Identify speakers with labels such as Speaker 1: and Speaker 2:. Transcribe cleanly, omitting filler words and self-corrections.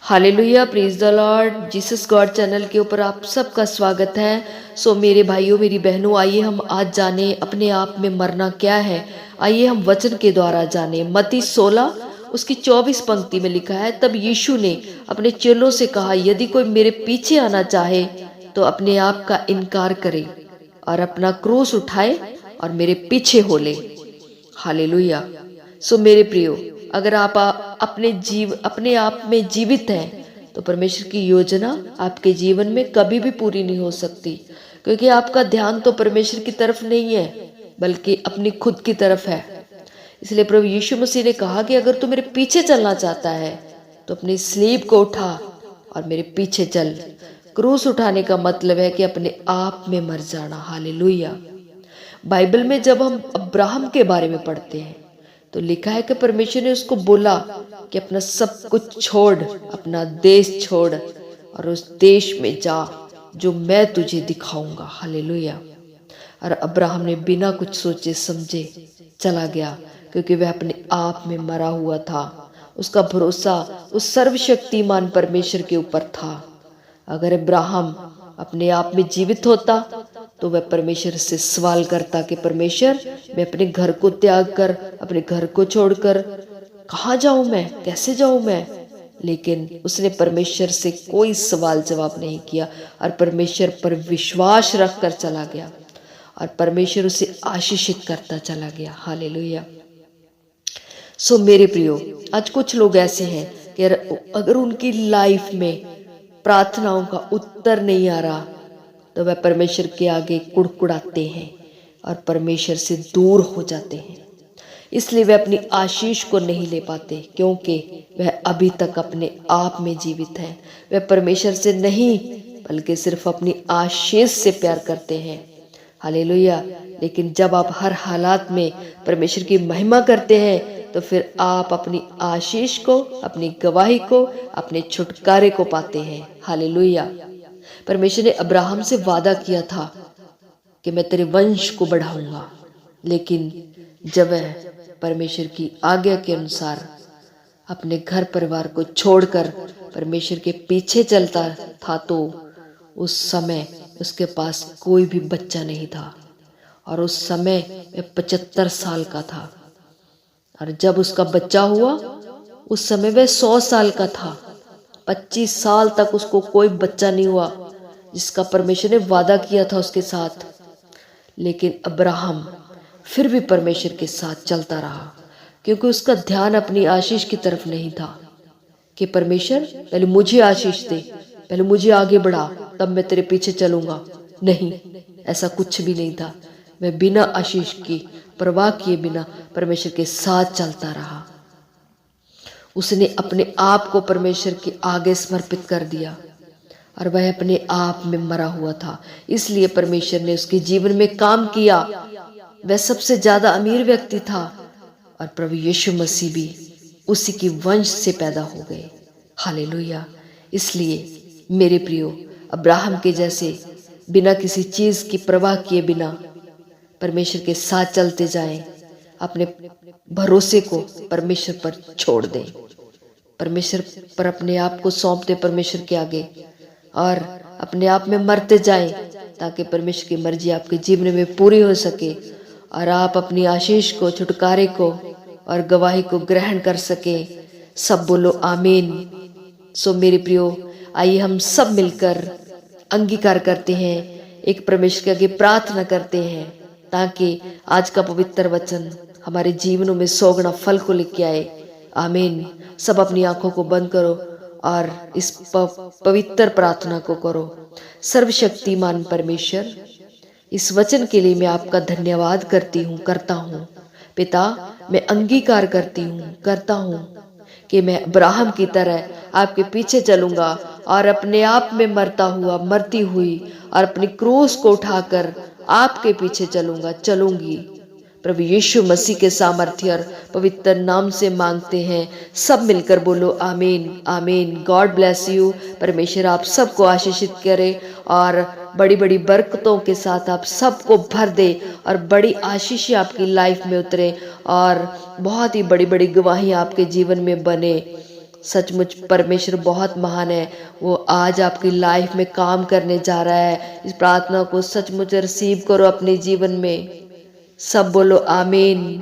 Speaker 1: Hallelujah, praise the Lord. Jesus God channel के ऊपर आप सबका स्वागत है। सो मेरे भाइयों मेरी बहनों, आइए हम आज जाने अपने आप में मरना क्या है। आइए हम वचन के द्वारा जाने। मत्ती 16 उसकी 24 पंक्ति में लिखा है, तब यीशु ने अपने चेलों से कहा, यदि कोई मेरे पीछे आना चाहे तो अपने आप का इनकार करे और अपना क्रूस उठाए और मेरे पीछे हो ले। हालेलुया। सो मेरे प्रियो, अगर आप अपने आप में जीवित हैं तो परमेश्वर की योजना आपके जीवन में कभी भी पूरी नहीं हो सकती, क्योंकि आपका ध्यान तो परमेश्वर की तरफ नहीं है बल्कि अपनी खुद की तरफ है। इसलिए प्रभु यीशु मसीह ने कहा कि अगर तू मेरे पीछे चलना चाहता है तो अपनी स्लीब को उठा और मेरे पीछे चल। क्रूस उठाने का मतलब है कि अपने आप में मर जाना। हालेलुया। बाइबल में जब हम अब्राहम के बारे में पढ़ते हैं तो लिखा है कि परमेश्वर ने उसको बोला कि अपना सब कुछ छोड़, अपना देश छोड़ और उस देश में जा जो मैं तुझे दिखाऊंगा। हालेलुया। और अब्राहम ने बिना कुछ सोचे समझे चला गया, क्योंकि वह अपने आप में मरा हुआ था। उसका भरोसा उस सर्वशक्तिमान परमेश्वर के ऊपर था। अगर अब्राहम अपने आप में जीवित होता तो वह परमेश्वर से सवाल करता कि परमेश्वर, मैं अपने घर को त्याग कर, अपने घर को छोड़कर कहाँ जाऊं मैं, कैसे जाऊं मैं। लेकिन उसने परमेश्वर से कोई सवाल जवाब नहीं किया और परमेश्वर पर विश्वास रखकर चला गया और परमेश्वर उसे आशीषित करता चला गया। हालेलुया। सो मेरे प्रियो, आज कुछ लोग ऐसे हैं कि अगर उनकी लाइफ में प्रार्थनाओं का उत्तर नहीं आ रहा तो वह परमेश्वर के आगे कुड़कुड़ाते हैं और परमेश्वर से दूर हो जाते हैं। इसलिए वह अपनी आशीष को नहीं ले पाते, क्योंकि वह अभी तक अपने आप में जीवित है। वह परमेश्वर से नहीं बल्कि सिर्फ अपनी आशीष से प्यार करते हैं। हालेलुया। लेकिन जब आप हर हालात में परमेश्वर की महिमा करते हैं तो फिर आप अपनी आशीष को, अपनी गवाही को, अपने छुटकारे को पाते हैं। हालेलुया। परमेश्वर ने अब्राहम से वादा किया था कि मैं तेरे वंश को बढ़ाऊंगा, लेकिन जब वह परमेश्वर की आज्ञा के अनुसार अपने घर परिवार को छोड़कर परमेश्वर के पीछे चलता था तो उस समय उसके पास कोई भी बच्चा नहीं था और उस समय वह 75 साल का था। और जब उसका बच्चा हुआ उस समय वह 100 साल का था। 25 साल तक उसको कोई बच्चा नहीं हुआ जिसका परमेश्वर ने वादा किया था उसके साथ। लेकिन अब्राहम फिर भी परमेश्वर के साथ चलता रहा, क्योंकि उसका ध्यान अपनी आशीष की तरफ नहीं था कि परमेश्वर पहले मुझे आशीष दे, पहले मुझे आगे बढ़ा, तब मैं तेरे पीछे चलूंगा। नहीं, ऐसा कुछ भी नहीं था। मैं बिना आशीष की परवाह किए बिना परमेश्वर के साथ चलता रहा। उसने अपने आप को परमेश्वर के आगे समर्पित कर दिया और वह अपने आप में मरा हुआ था। इसलिए परमेश्वर ने उसके जीवन में काम किया। वह सबसे ज्यादा अमीर व्यक्ति था और प्रभु यीशु मसीह भी उसी की वंश से पैदा हो गए। हालेलुया। इसलिए मेरे प्रियो, अब्राहम के जैसे बिना किसी चीज की परवाह किए बिना परमेश्वर के साथ चलते जाएं। अपने भरोसे को परमेश्वर पर छोड़ दें, परमेश्वर पर अपने आप को सौंप दें परमेश्वर के आगे और अपने आप में मरते जाएं, ताकि परमेश्वर की मर्जी आपके जीवन में पूरी हो सके और आप अपनी आशीष को, छुटकारे को और गवाही को ग्रहण कर सके। सब बोलो आमीन। सो मेरे प्रियो, आइए हम सब मिलकर अंगीकार करते हैं, एक परमेश्वर के आगे प्रार्थना करते हैं, ताकि आज का पवित्र वचन हमारे जीवनों में 100 गुना फल को लेके आए। आमीन। सब अपनी आंखों को बंद करो और इस पवित्र प्रार्थना को करो। सर्वशक्तिमान परमेश्वर, इस वचन के लिए मैं आपका धन्यवाद करता हूँ। पिता, मैं अंगीकार करता हूँ कि मैं अब्राहम की तरह आपके पीछे चलूंगा और अपने आप में मरती हुई और अपनी क्रूस को उठाकर आपके पीछे चलूंगी। प्रभु यीशु मसीह के सामर्थ्य और पवित्र नाम से मांगते हैं। सब मिलकर बोलो आमीन, आमीन। God bless you. परमेश्वर आप सबको आशीषित करे और बड़ी बड़ी बरकतों के साथ आप सबको भर दे और बड़ी आशीष आपकी लाइफ में उतरे और बहुत ही बड़ी बड़ी गवाही आपके जीवन में बने। सचमुच परमेश्वर बहुत महान है। वो आज आपकी लाइफ में काम करने जा रहा है। इस प्रार्थना को सचमुच रिसीव करो अपने जीवन में। सब बोलो आमीन।